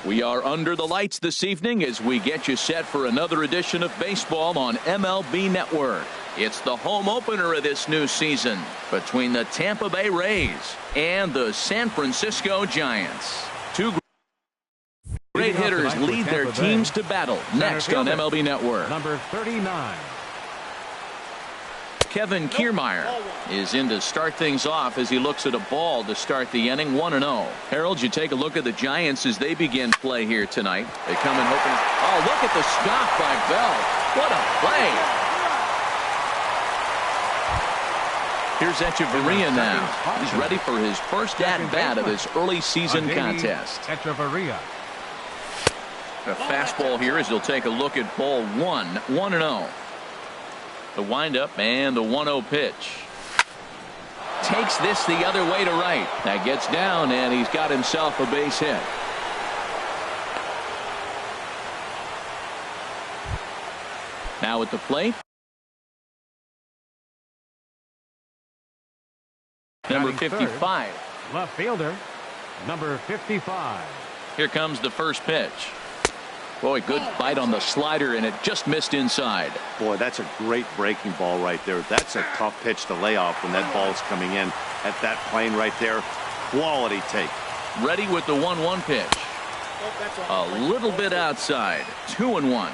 We are under the lights this evening as we get you set for another edition of baseball on MLB Network. It's the home opener of this new season between the Tampa Bay Rays and the San Francisco Giants. Two great hitters lead their teams to battle next on MLB Network. Number 39. Kevin Kiermaier is in to start things off as he looks at a ball to start the inning 1-0. Harold, you take a look at the Giants as they begin play here tonight. They come in hoping. Oh, look at the stop by Bell. What a play. Here's Echeverria now. He's ready for his first at-bat of this early season contest. Echeverria. A fastball here as he'll take a look at ball 1-0. The windup and the 1-0 pitch. Takes this the other way to right. That gets down and he's got himself a base hit. Now at the plate, number 55. Left fielder, number 55. Here comes the first pitch. Boy, good bite on the slider, and it just missed inside. Boy, that's a great breaking ball right there. That's a tough pitch to lay off when that ball's coming in at that plane right there. Quality take. Ready with the 1-1 pitch. A little bit outside. 2-1.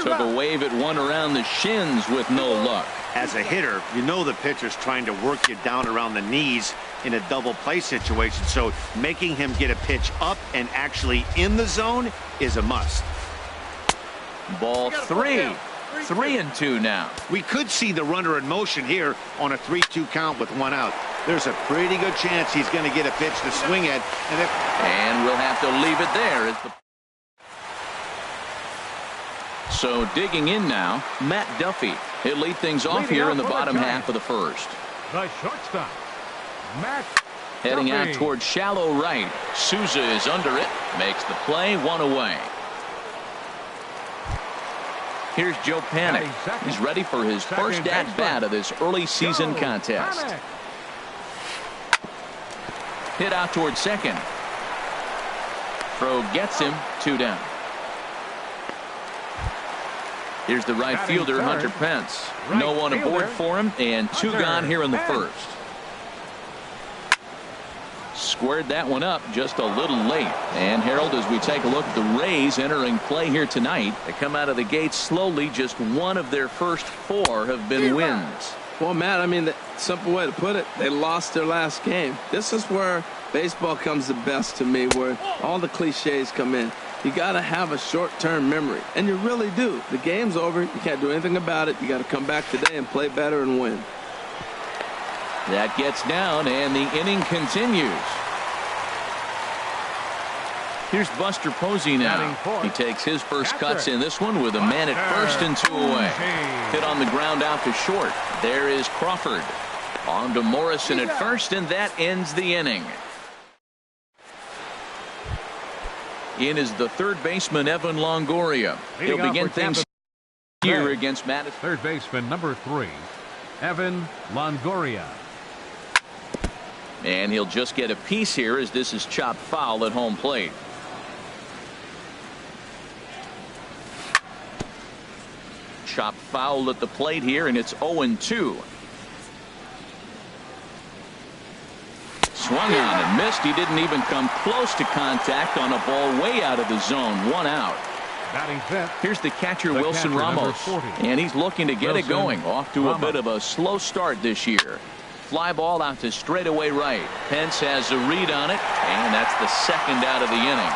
Took a wave at one around the shins with no luck. As a hitter, you know the pitcher's trying to work you down around the knees in a double play situation, so making him get a pitch up and actually in the zone is a must. Ball 3. 3-2 now. We could see the runner in motion here on a 3-2 count with one out. There's a pretty good chance he's going to get a pitch to swing at. And we'll have to leave it there. So digging in now, Matt Duffy. He'll lead things off here in the bottom half of the first. The shortstop, Matt Heading Duffy. out towards shallow right. Souza is under it. Makes the play, one away. Here's Joe Panik. He's ready for his first at-bat of this early season contest. Hit out towards second. Throw gets him, 2 down. Here's the right fielder, Hunter Pence. No one aboard for him, and 2 gone here in the first. Squared that one up just a little late. And Harold, as we take a look at the Rays entering play here tonight, they come out of the gate slowly. Just one of their first 4 have been wins. Well, Matt, I mean, the simple way to put it, they lost their last game. This is where baseball comes the best to me, where all the cliches come in. You got to have a short-term memory, and you really do. The game's over. You can't do anything about it. You got to come back today and play better and win. That gets down, and the inning continues. Here's Buster Posey now. He takes his first cuts in this one with a man at first and 2 away. Hit on the ground out to short. There is Crawford. On to Morrison at first, and that ends the inning. In is the third baseman, Evan Longoria. He'll begin things here against Madison. Third baseman, number 3, Evan Longoria. And he'll just get a piece here as this is chopped foul at home plate. Chopped foul at the plate here, and it's 0-2. Swung on and missed. He didn't even come close to contact on a ball way out of the zone. 1 out. Batting fifth. Here's the catcher, Wilson Ramos. And he's looking to get it going. Off to a bit of a slow start this year. Fly ball out to straightaway right. Pence has a read on it, and that's the second out of the inning.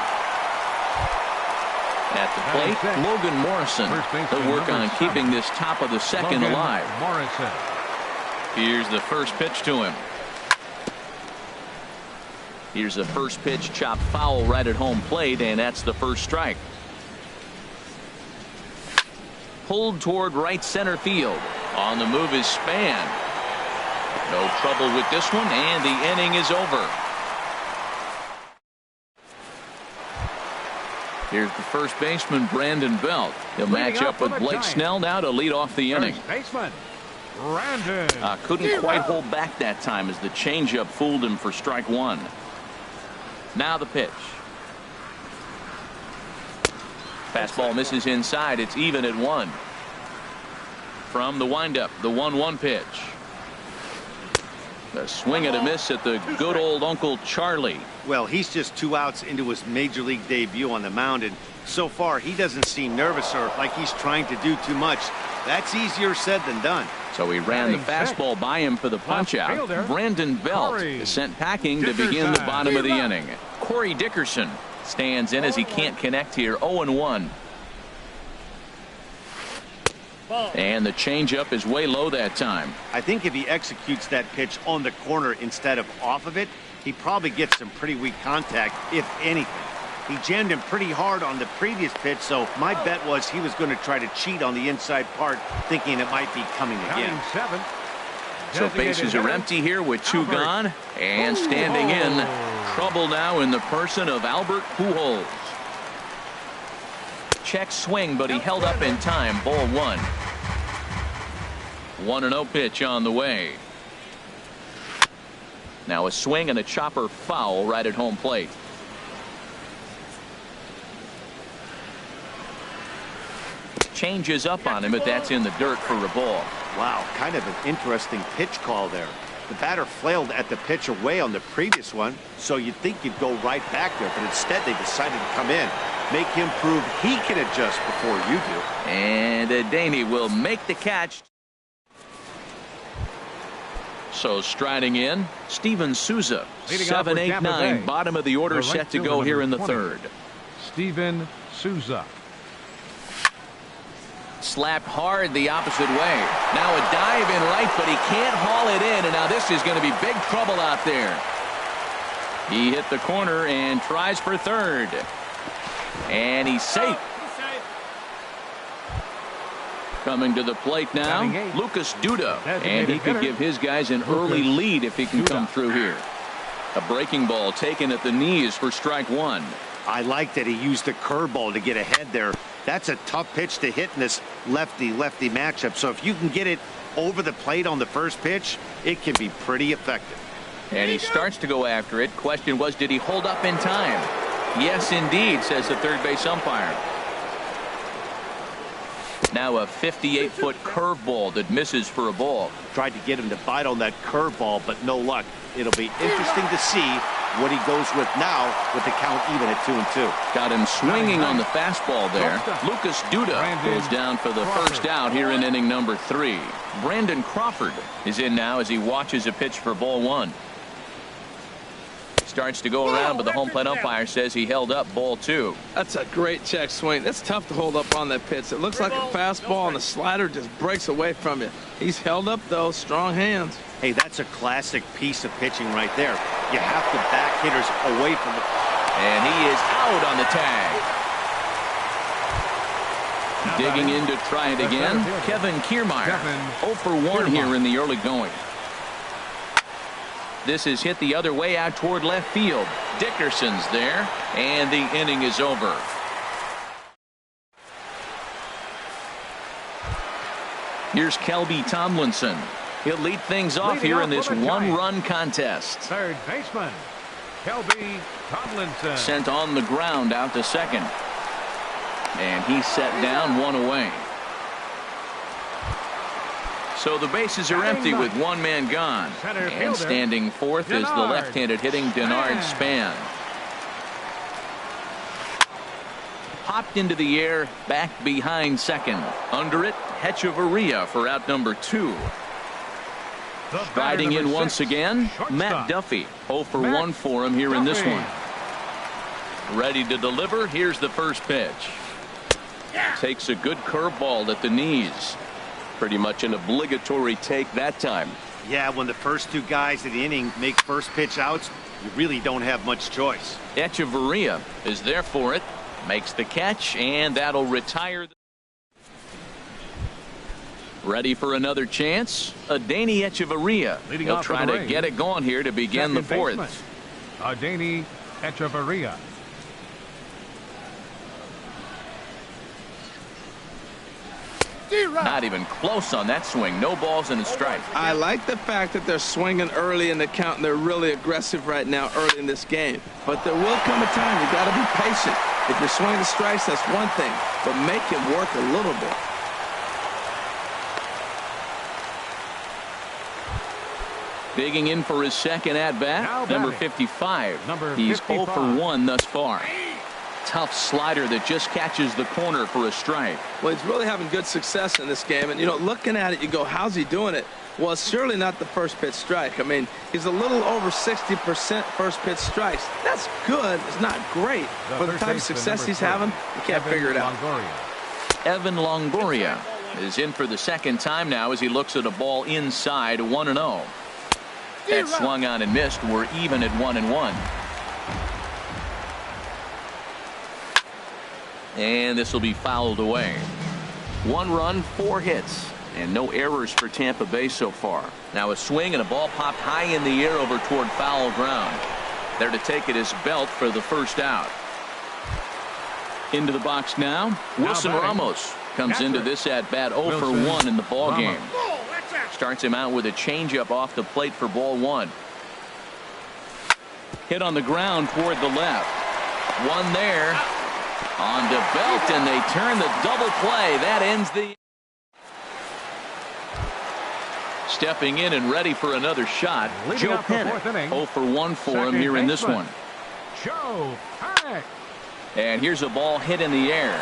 At the plate, Logan Morrison. He'll work on keeping this top of the second alive. Morrison. Here's the first pitch to him. Here's the first pitch, chopped foul right at home plate, and that's the first strike. Pulled toward right center field. On the move is Span. No trouble with this one, and the inning is over. Here's the first baseman, Brandon Belt. He'll match up with Blake Snell now to lead off the inning. First baseman, Brandon. Couldn't quite hold back that time as the changeup fooled him for strike 1. Now the pitch. Fastball misses inside. It's even at 1. From the windup, the 1-1 pitch. A swing and a miss at the good old Uncle Charlie. Well, he's just 2 outs into his major league debut on the mound, and so far he doesn't seem nervous or like he's trying to do too much. That's easier said than done. So he ran the fastball by him for the punch-out. Brandon Belt is sent packing to begin the bottom of the inning. Corey Dickerson stands in as he can't connect here. 0-1. And the changeup is way low that time. I think if he executes that pitch on the corner instead of off of it, he probably gets some pretty weak contact, if anything. He jammed him pretty hard on the previous pitch, so my bet was he was going to try to cheat on the inside part, thinking it might be coming again. So bases are empty here with 2 gone, and standing in, trouble now in the person of Albert Pujols. Check swing, but he held up in time. Ball 1. 1-0 pitch on the way. Now a swing and a chopper foul right at home plate. Changes up on him, but that's in the dirt for a ball. Wow, kind of an interesting pitch call there. The batter flailed at the pitch away on the previous one, so you'd think you'd go right back there, but instead they decided to come in. Make him prove he can adjust before you do. And Adaney will make the catch. So striding in, Steven Souza. 7, 8, 9, bottom of the order, set to go here in the 3rd. Steven Souza. Slapped hard the opposite way. Now a dive in right, but he can't haul it in, and now this is going to be big trouble out there. He hit the corner and tries for 3rd. And he's safe. Coming to the plate now, Lucas Duda, and he could give his guys an early lead if he can come through here. A breaking ball taken at the knees for strike 1. I like that he used the curveball to get ahead there. That's a tough pitch to hit in this lefty-lefty matchup. So if you can get it over the plate on the first pitch, it can be pretty effective. And he starts to go after it. Question was, did he hold up in time? Yes, indeed, says the third base umpire. Now a 58-foot curveball that misses for a ball. Tried to get him to bite on that curveball, but no luck. It'll be interesting to see what he goes with now with the count even at 2-2. Got him swinging on the fastball there. Lucas Duda goes down for the first out here in inning number 3. Brandon Crawford is in now as he watches a pitch for ball 1. Starts to go around, but the home plate umpire says he held up ball 2. That's a great check swing. That's tough to hold up on that pitch. It looks like a fastball, and the slider just breaks away from you. He's held up, though. Strong hands. Hey, that's a classic piece of pitching right there. You have to back hitters away from it. And he is out on the tag. Digging in to try it again, Kevin Kiermaier. 0 for 1 here in the early going. This is hit the other way out toward left field. Dickerson's there, and the inning is over. Here's Kelby Tomlinson. He'll lead things off here in this one-run contest. Third baseman, Kelby Tomlinson. Sent on the ground out to second. And he's set down, 1 away. So the bases are empty with 1 man gone. And standing fourth is the left-handed hitting Denard Span. Popped into the air, back behind second. Under it, Hechavarria for out number 2. Striding in once again, Matt Duffy. 0 for 1 for him here in this one. Ready to deliver. Here's the first pitch. Takes a good curveball at the knees. Pretty much an obligatory take that time. Yeah, when the first 2 guys in the inning make first pitch outs, you really don't have much choice. Hechavarria is there for it. Makes the catch, and that'll retire. Ready for another chance? Adaney Hechavarria. He'll try to get it going here to begin the 4th. Adaney Hechavarria. Not even close on that swing. No balls and a strike. I like the fact that they're swinging early in the count, and they're really aggressive right now early in this game. But there will come a time you got to be patient. If you're swinging strikes, that's one thing, but make it work a little bit. Digging in for his second at-bat, number 55. He's 0 for 1 thus far. Tough slider that just catches the corner for a strike. Well, he's really having good success in this game. And, you know, looking at it, you go, how's he doing it? Well, it's surely not the first pitch strike. I mean, he's a little over 60% first pitch strikes. That's good. It's not great. For the type of success he's having, you can't figure it out. Evan Longoria is in for the second time now as he looks at a ball inside 1-0. That swung on and missed. We're even at 1-1. And this will be fouled away. 1 run, 4 hits, and no errors for Tampa Bay so far. Now a swing and a ball popped high in the air over toward foul ground. There to take it is Belt for the first out. Into the box now. Wilson Ramos comes into this at bat 0 for 1 in the ball game. Starts him out with a changeup off the plate for ball 1. Hit on the ground toward the left. One there. On to Belt, and they turn the double play. That ends the... Stepping in and ready for another shot, Joe Panic. 0 for 1 for him here in this one. Joe Panic. And here's a ball hit in the air.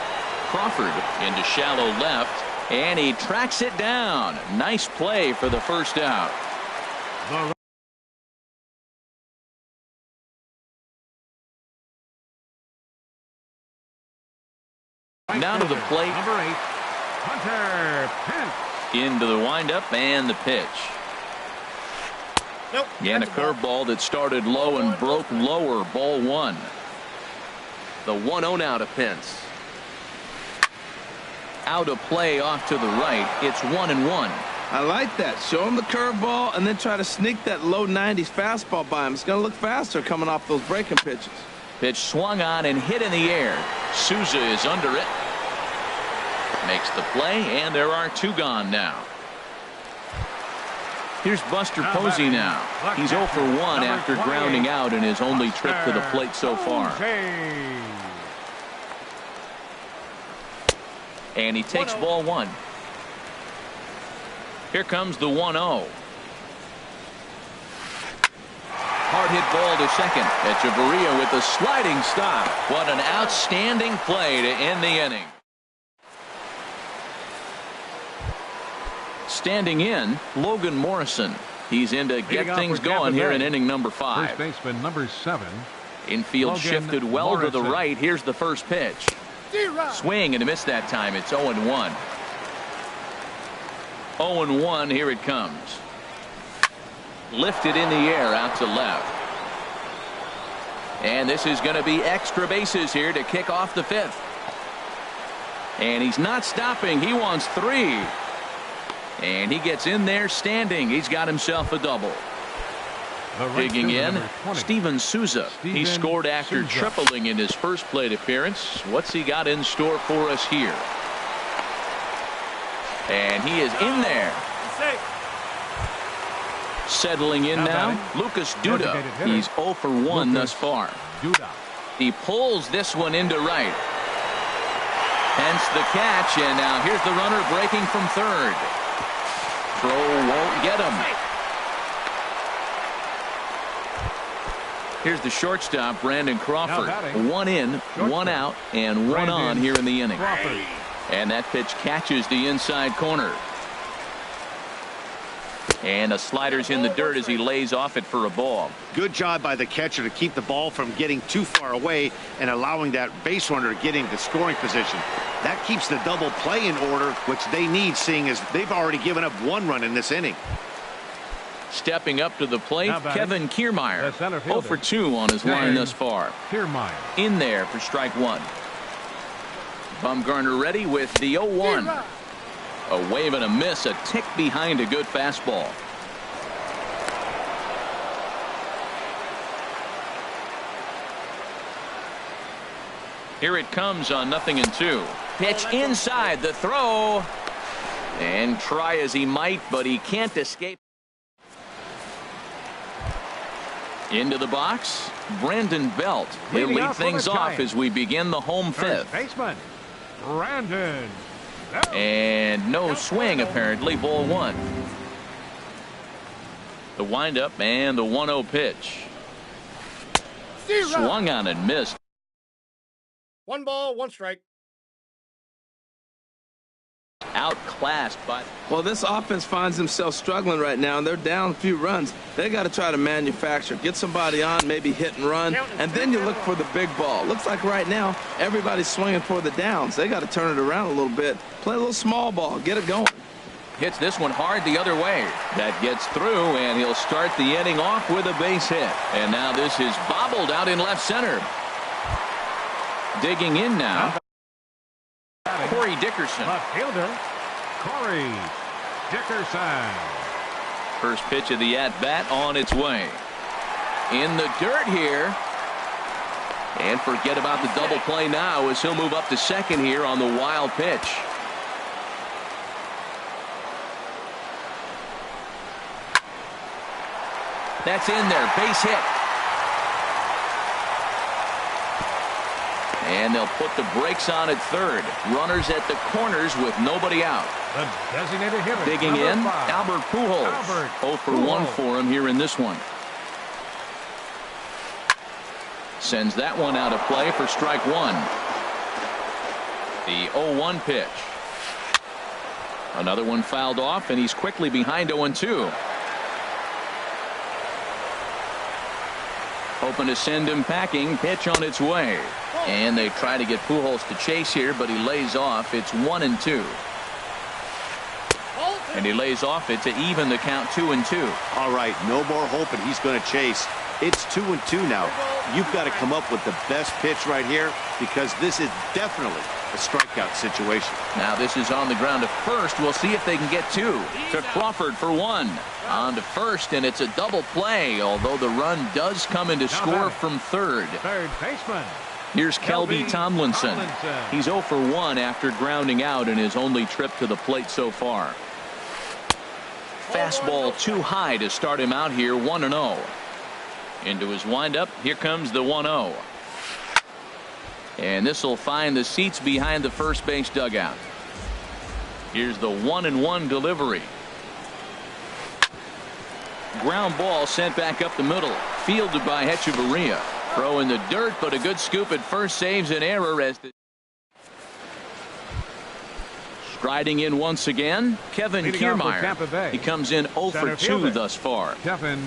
Crawford into shallow left, and he tracks it down. Nice play for the first out. Now to the plate. Number 8, Hunter Pence. Into the windup and the pitch. Nope. And a curveball that started low and broke lower. Ball 1. The 1-0 now to Pence. Out of play off to the right. It's 1-1. I like that. Show him the curveball and then try to sneak that low 90s fastball by him. It's going to look faster coming off those breaking pitches. Pitch swung on and hit in the air. Souza is under it. Makes the play, and there are 2 gone now. Here's Buster Posey now. He's 0 for 1 after grounding out in his only trip to the plate so far. And he takes ball 1. Here comes the 1-0. Hard hit ball to second. Echeverria with the sliding stop. What an outstanding play to end the inning. Standing in, Logan Morrison. He's in to get things going here in inning number 5. First baseman number 7. Infield Logan shifted well Morrison. to the right. Here's the first pitch. Swing and a miss that time. It's 0-1. 0-1. Here it comes. Lifted in the air out to left. And this is going to be extra bases here to kick off the 5th. And he's not stopping. He wants 3. And he gets in there standing. He's got himself a double. Digging in, Steven Souza. He scored after tripling in his first plate appearance. What's he got in store for us here? And he is in there. Settling in now, Lucas Duda. He's 0 for 1 thus far. He pulls this one into right. Hence the catch, and now here's the runner breaking from third. Throw won't get him. Here's the shortstop, Brandon Crawford. 1 in, 1 out, and 1 on here in the inning. And that pitch catches the inside corner. And the slider's in the dirt as he lays off it for a ball. Good job by the catcher to keep the ball from getting too far away and allowing that base runner to get into scoring position. That keeps the double play in order, which they need, seeing as they've already given up 1 run in this inning. Stepping up to the plate, Kevin Kiermaier. 0 for 2 on his line thus far. Kiermaier in there for strike 1. Bumgarner ready with the 0-1. A wave and a miss, a tick behind a good fastball. Here it comes on 0-2. Pitch inside, the throw. And try as he might, but he can't escape. Into the box, Brandon Belt. He'll lead things off as we begin the home fifth. Baseman, Brandon Belt. And no swing, apparently. Ball one. The windup and the 1-0 pitch. Swung on and missed. 1 ball, 1 strike. Outclassed by. Well, this offense finds themselves struggling right now, and they're down a few runs. They got to try to manufacture, get somebody on, maybe hit and run, and then you look for the big ball. Looks like right now everybody's swinging for the downs. They got to turn it around a little bit, play a little small ball, get it going. Hits this one hard the other way. That gets through, and he'll start the inning off with a base hit. And now this is bobbled out in left center. Digging in now, Corey Dickerson. Left fielder, Corey Dickerson. First pitch of the at-bat on its way. In the dirt here. And forget about the double play now as he'll move up to second here on the wild pitch. That's in there. Base hit. And they'll put the brakes on at third. Runners at the corners with nobody out. The designated hitter. Digging in, Albert Pujols. 0 for 1 for him here in this one. Sends that one out of play for strike one. The 0-1 pitch. Another one fouled off, and he's quickly behind 0-2. Hoping to send him packing. Pitch on its way. And they try to get Pujols to chase here, but he lays off. It's 1-2. And he lays off it to even the count 2-2. All right, no more hoping he's going to chase. It's 2-2 now. You've got to come up with the best pitch right here because this is definitely a strikeout situation. Now this is on the ground to first. We'll see if they can get two. To Crawford for one. On to first, and it's a double play, although the run does come into score from third. Third baseman. Here's Kelby Tomlinson. He's 0 for 1 after grounding out in his only trip to the plate so far. Fastball too high to start him out here. 1-0. Into his windup. Here comes the 1-0. And this will find the seats behind the first base dugout. Here's the 1-1 delivery. Ground ball sent back up the middle. Fielded by Hechavarria. Throw in the dirt, but a good scoop at first saves an error as the. Striding in once again, Kevin Kiermaier. He comes in 0 for 2 thus far. Kevin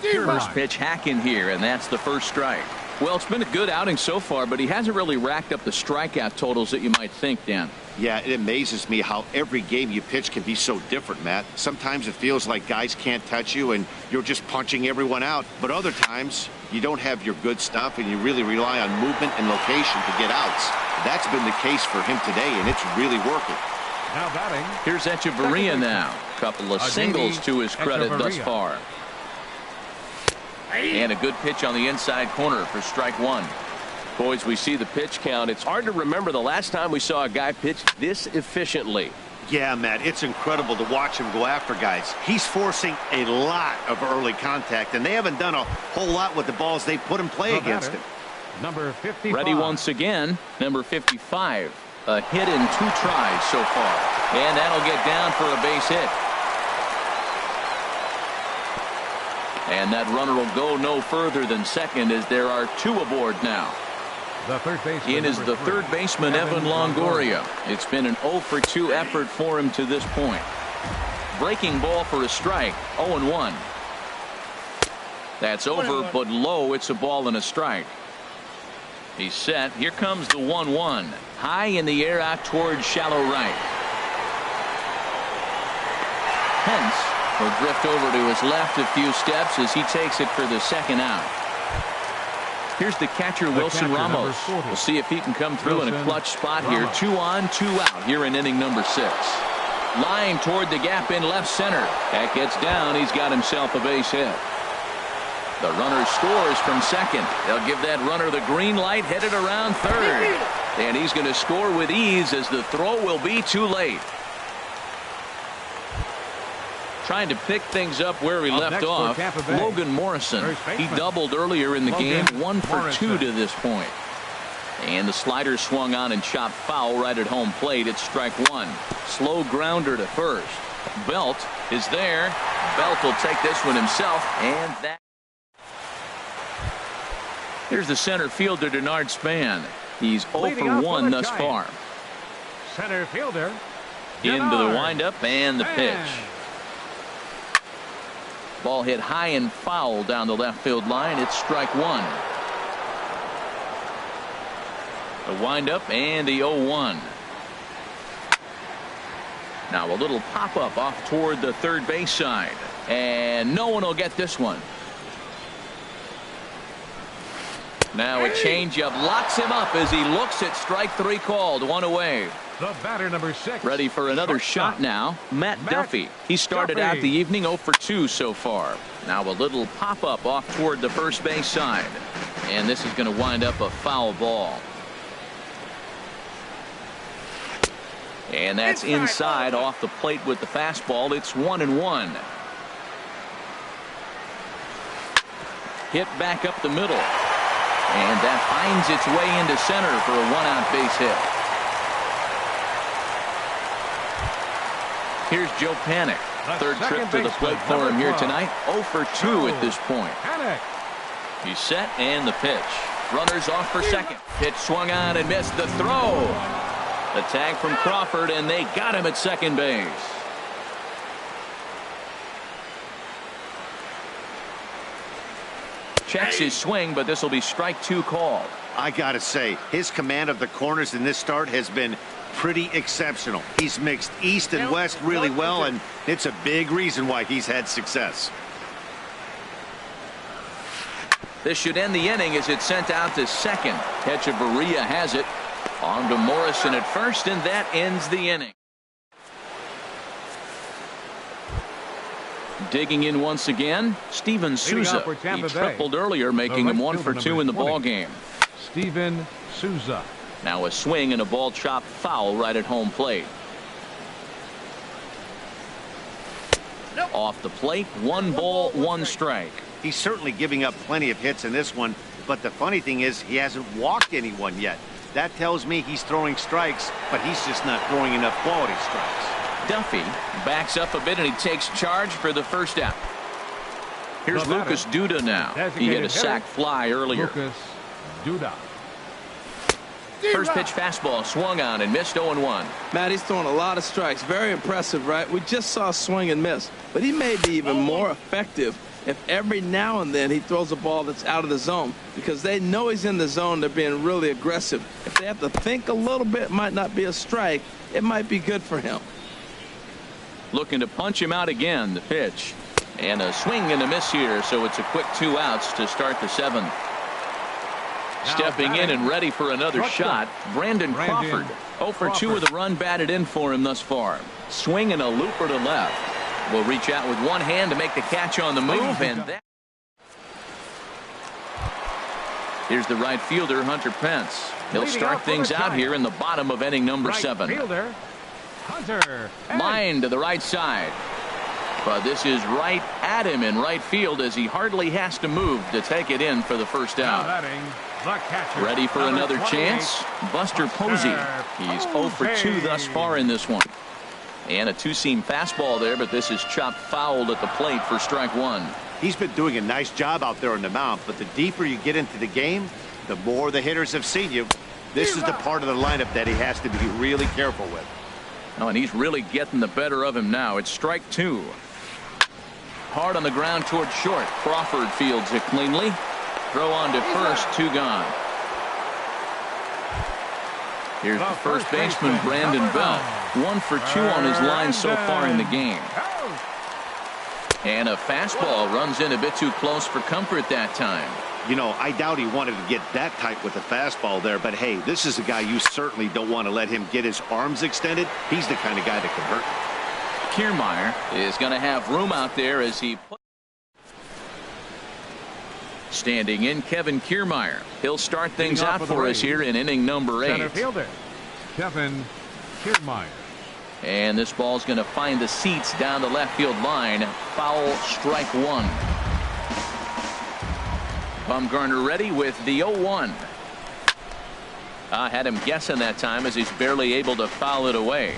First pitch hack in here, and that's the first strike. Well, it's been a good outing so far, but he hasn't really racked up the strikeout totals that you might think, Dan. Yeah, it amazes me how every game you pitch can be so different, Matt. Sometimes it feels like guys can't touch you and you're just punching everyone out. But other times you don't have your good stuff and you really rely on movement and location to get outs. That's been the case for him today, and it's really working. Now batting. Here's Hechavarria now. Couple of singles to his credit thus far. And a good pitch on the inside corner for strike one. Boys, we see the pitch count. It's hard to remember the last time we saw a guy pitch this efficiently. Yeah, Matt, it's incredible to watch him go after guys. He's forcing a lot of early contact, and they haven't done a whole lot with the balls they put in play against him. Number 55. Ready once again, number 55. A hit in 2 tries so far. And that'll get down for a base hit. And that runner will go no further than second as there are 2 aboard now. The third baseman. In is the third baseman, Evan Longoria. It's been an 0 for 2 effort for him to this point. Breaking ball for a strike, 0-1. That's over, but low. It's a ball and a strike. He's set. Here comes the 1-1. High in the air out towards shallow right. Pence will drift over to his left a few steps as he takes it for the second out. Here's the catcher, Wilson Ramos. We'll see if he can come through in a clutch spot here. 2 on, 2 out here in inning number 6. Line toward the gap in left center. That gets down. He's got himself a base hit. The runner scores from second. They'll give that runner the green light, headed around third. And he's going to score with ease as the throw will be too late. Trying to pick things up where he left off. Logan Morrison. He doubled earlier in the game. 1 for 2 to this point. And the slider swung on and chopped foul right at home plate. It's strike one. Slow grounder to first. Belt is there. Belt will take this one himself. And that. Here's the center fielder, Denard Span. He's 0 for 1 thus far. Center fielder. Into the windup and the pitch. Ball hit high and foul down the left field line. It's strike one. The windup and the 0-1. Now a little pop-up off toward the third base side. And no one will get this one. Now a changeup locks him up as he looks at strike three called. One away. The batter, number 6. Ready for another shot now. Matt Duffy. He started out the evening 0 for 2 so far. Now a little pop-up off toward the first base side. And this is going to wind up a foul ball. And that's inside off the plate with the fastball. It's 1-1. Hit back up the middle. And that finds its way into center for a 1-out base hit. Here's Joe Panik. Third trip to the plate for him here tonight. 0 for 2 at this point. He's set and the pitch. Runners off for second. Pitch swung on and missed. The throw. The tag from Crawford, and they got him at second base. Checks his swing, but this will be strike two called. I gotta say, his command of the corners in this start has been pretty exceptional. He's mixed east and west really well, and it's a big reason why he's had success. This should end the inning as it's sent out to second. Hechavarria has it. On to Morrison at first, and that ends the inning. Digging in once again, Steven Souza. He tripled earlier, making him 1 for 2 in the ball game. Steven Souza. Now a swing and a ball chopped foul right at home plate. Off the plate, 1 ball, 1 strike. He's certainly giving up plenty of hits in this one, but the funny thing is he hasn't walked anyone yet. That tells me he's throwing strikes, but he's just not throwing enough quality strikes. Duffy backs up a bit and he takes charge for the first out. Here's Lucas Duda now. He hit a sac fly earlier. Lucas Duda. First pitch fastball swung on and missed 0-1. Matt, he's throwing a lot of strikes. Very impressive, right? We just saw a swing and miss, but he may be even more effective if every now and then he throws a ball that's out of the zone, because they know he's in the zone. They're being really aggressive. If they have to think a little bit, it might not be a strike. It might be good for him. Looking to punch him out again. The pitch and a swing and a miss here, so it's a quick 2 outs to start the 7th. Stepping in and ready for another shot, Brandon Crawford. 0 for 2 with a run batted in for him thus far. Swing and a looper to left. Will reach out with one hand to make the catch on the move, and that. Here's the right fielder, Hunter Pence. He'll start things out here in the bottom of inning number 7. Line to the right side. But this is right at him in right field as he hardly has to move to take it in for the first out. Ready for another chance? Buster Posey. He's 0 for 2 thus far in this one. And a two-seam fastball there, but this is chopped fouled at the plate for strike 1. He's been doing a nice job out there on the mound, but the deeper you get into the game, the more the hitters have seen you. This is the part of the lineup that he has to be really careful with. Oh, and he's really getting the better of him now. It's strike 2. Hard on the ground toward short. Crawford fields it cleanly. Throw on to first, 2 gone. Here's the first baseman, Brandon Belt. 1 for 2 on his line so far in the game. And a fastball runs in a bit too close for comfort that time. You know, I doubt he wanted to get that tight with the fastball there, but hey, this is a guy you certainly don't want to let him get his arms extended. He's the kind of guy that can hurt. Kiermaier is going to have room out there as he standing in Kevin Kiermaier. He'll start things out for us here in inning number 8. Center fielder Kevin Kiermaier. And this ball's going to find the seats down the left field line. Foul, strike one. Bumgarner ready with the 0-1. I had him guessing that time as he's barely able to foul it away.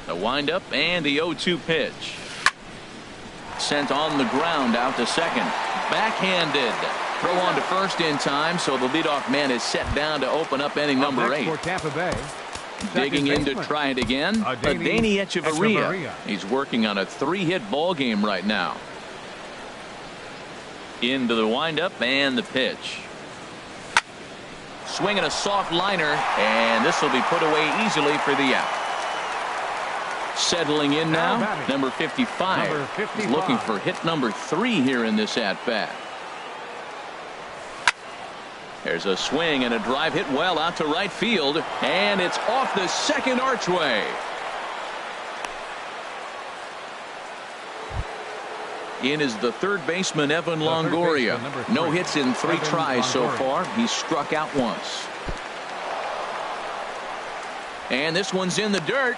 The windup and the 0-2 pitch. Sent on the ground out to second. Backhanded. Throw on to first in time, so the leadoff man is set down to open up inning number 8. For Tampa Bay, Digging in to try it again. Adeiny Echeverria. He's working on a 3-hit ball game right now. Into the windup and the pitch. Swinging a soft liner, and this will be put away easily for the out. Settling in now, number 55. He's looking for hit number 3 here in this at-bat. There's a swing and a drive hit well out to right field, and it's off the second archway. In is the third baseman, Evan Longoria. No hits in 3 tries so far. He's struck out once. And this one's in the dirt.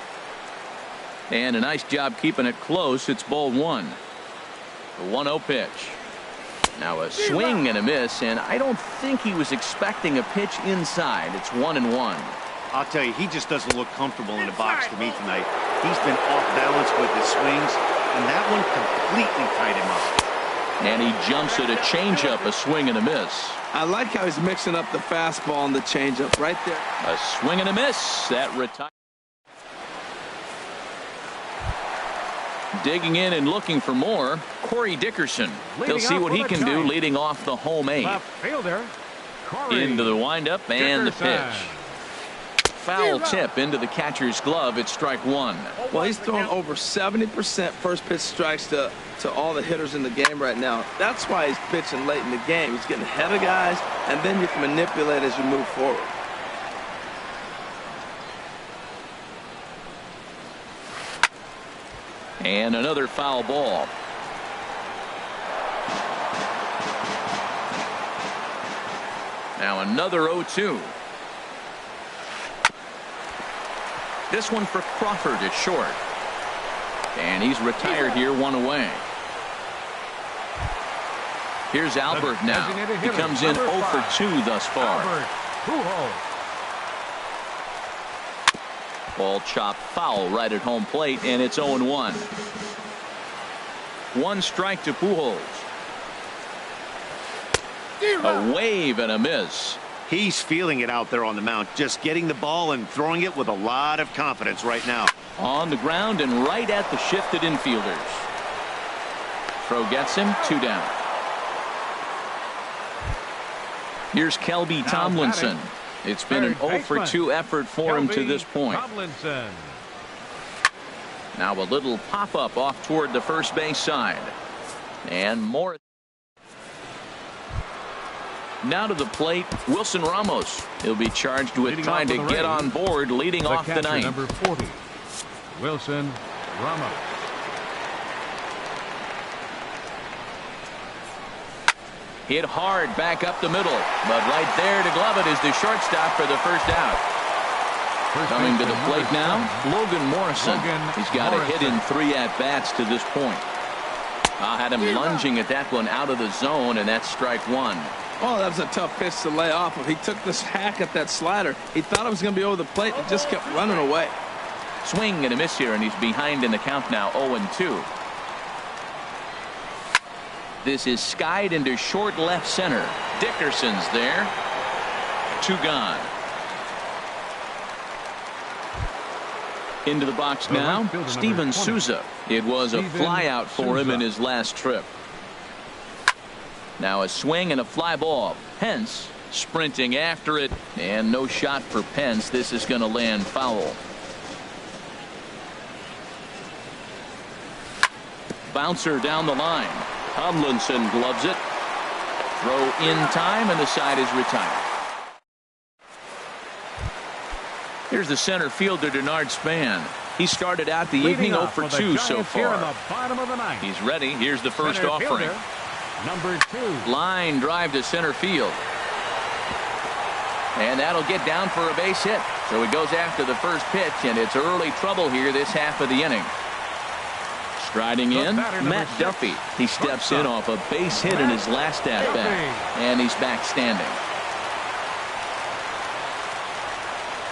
And a nice job keeping it close. It's ball 1. The 1-0 pitch. Now a swing and a miss, and I don't think he was expecting a pitch inside. It's 1-1. I'll tell you, he just doesn't look comfortable in the box to me tonight. He's been off balance with his swings, and that one completely tied him up. And he jumps at a changeup, a swing and a miss. I like how he's mixing up the fastball and the changeup right there. A swing and a miss. That retires. Digging in and looking for more, Corey Dickerson. He'll see what he can do leading off the home 8. Left fielder, Corey Into the windup and Dickerson. the pitch. Foul tip into the catcher's glove. It's strike 1. Well, he's throwing over 70% first pitch strikes to all the hitters in the game right now. That's why he's pitching late in the game. He's getting ahead of guys, and then you can manipulate as you move forward. And another foul ball. Now another 0-2. This one for Crawford at short. And he's retired here, 1 away. Here's Albert now. He comes in 0 for 2 thus far. Ball chopped foul right at home plate, and it's 0-1. 1 strike to Pujols. A wave and a miss. He's feeling it out there on the mound, just getting the ball and throwing it with a lot of confidence right now. On the ground and right at the shifted infielders. Throw gets him, 2 down. Here's Kelby Tomlinson. It's been an 0 for 2 effort for him to this point. Tomlinson. Now a little pop-up off toward the first base side. And more. Now to the plate, Wilson Ramos. He'll be charged with trying to get on board, leading off the ninth. Number 40, Wilson Ramos. Hit hard back up the middle, but right there to glove it is the shortstop for the first out. Coming to the plate now, Logan Morrison. He's got a hit in 3 at-bats to this point. I had him lunging at that one out of the zone, and that's strike 1. Oh, that was a tough pitch to lay off of. He took this hack at that slider. He thought it was going to be over the plate and just kept running away. Swing and a miss here, and he's behind in the count now, 0-2. This is skied into short left center. Dickerson's there. 2 gone. Into the box now, Steven Souza. It was a flyout for him in his last trip. Now a swing and a fly ball. Pence sprinting after it, and no shot for Pence. This is going to land foul. Bouncer down the line. Tomlinson gloves it. Throw in time, and the side is retired. Here's the center fielder, Denard Span. He started out the evening 0 for 2 so far. He's ready. Here's the first offering. Number 2. Line drive to center field. And that'll get down for a base hit. So he goes after the first pitch, and it's early trouble here this half of the inning. Striding in, Matt Duffy. He steps in off a base hit in his last at-bat, and he's back standing.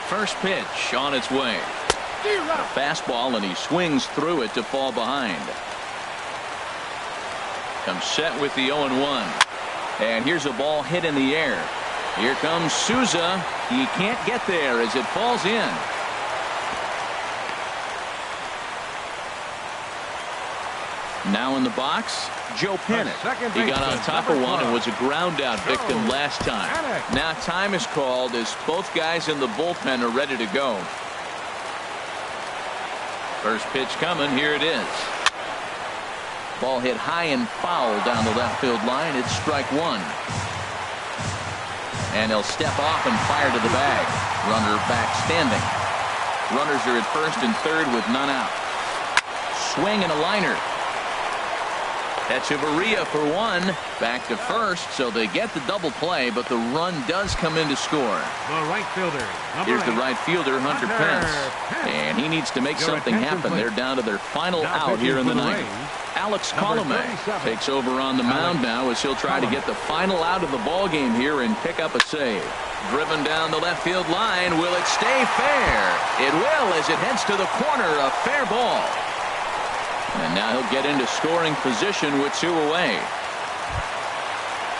First pitch on its way. A fastball, and he swings through it to fall behind. Comes set with the 0-1. And here's a ball hit in the air. Here comes Souza. He can't get there as it falls in. Now in the box, Joe Panic. He got on top of one and was a ground out victim last time. Now time is called as both guys in the bullpen are ready to go. First pitch coming. Here it is. Ball hit high and foul down the left field line. It's strike one. And he'll step off and fire to the bag. Runner back standing. Runners are at first and third with none out. Swing and a liner. Echeverria for one. Back to first, so they get the double play, but the run does come in to score. The right fielder. Here's the right fielder, Hunter Pence. And he needs to make something happen. They're down to their final out here in the ninth. Alex Colomé takes over on the mound now as he'll try to get the final out of the ball game here and pick up a save. Driven down the left field line. Will it stay fair? It will as it heads to the corner. A fair ball. And now he'll get into scoring position with two away.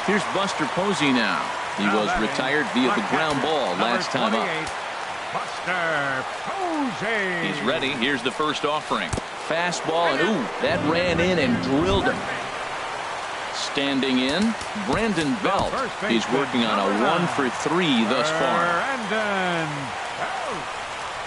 Here's Buster Posey now. He was retired via the ground ball last time up. Buster Posey. He's ready. Here's the first offering. Fastball, and ooh, that ran in and drilled him. Standing in, Brandon Belt. He's working on a 1-for-3 thus far.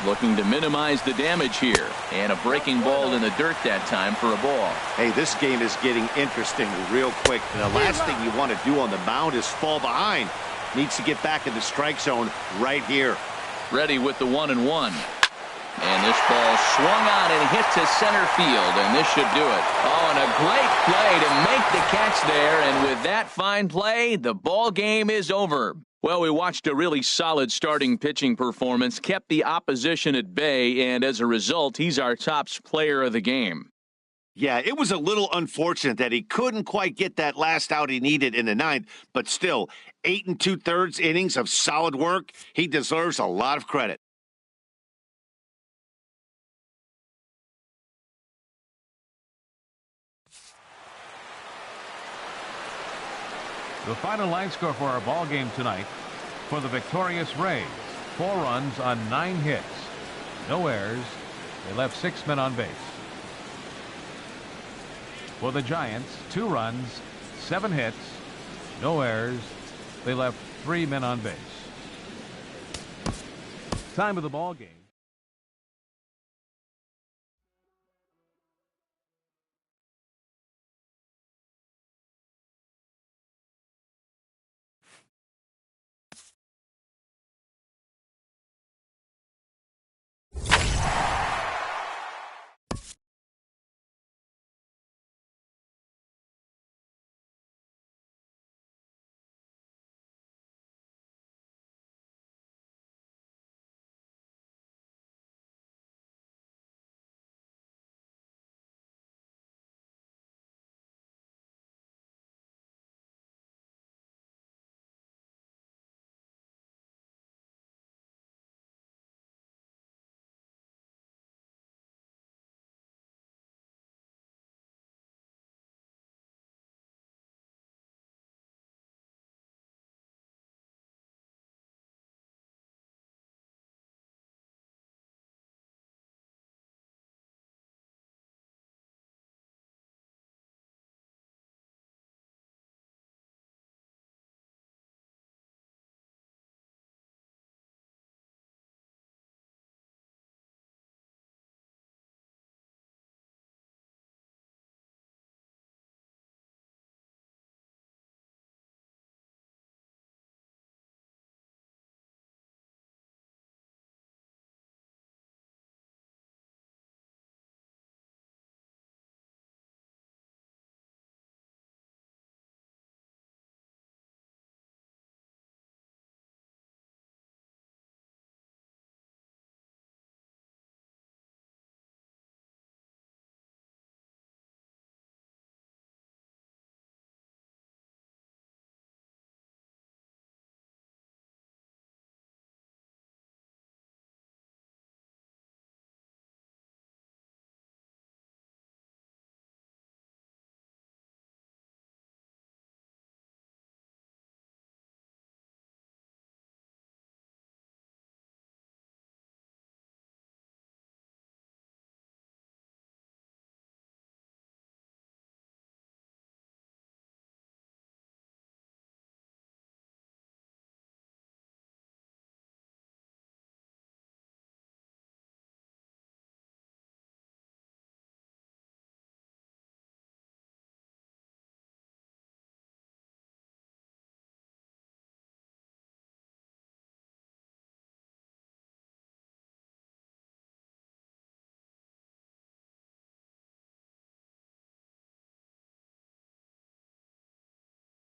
Looking to minimize the damage here. And a breaking ball in the dirt that time for a ball. Hey, this game is getting interesting real quick. And the last thing you want to do on the mound is fall behind. Needs to get back in the strike zone right here. Ready with the 1-1. And this ball swung on and hit to center field, and this should do it. Oh, and a great play to make the catch there, and with that fine play, the ball game is over. Well, we watched a really solid starting pitching performance, kept the opposition at bay, and as a result, he's our top player of the game. Yeah, it was a little unfortunate that he couldn't quite get that last out he needed in the ninth, but still, 8 2/3 innings of solid work. He deserves a lot of credit. The final line score for our ball game tonight for the victorious Rays: 4 runs on 9 hits, no errors. They left 6 men on base. For the Giants, 2 runs, 7 hits, no errors. They left 3 men on base. Time of the ball game.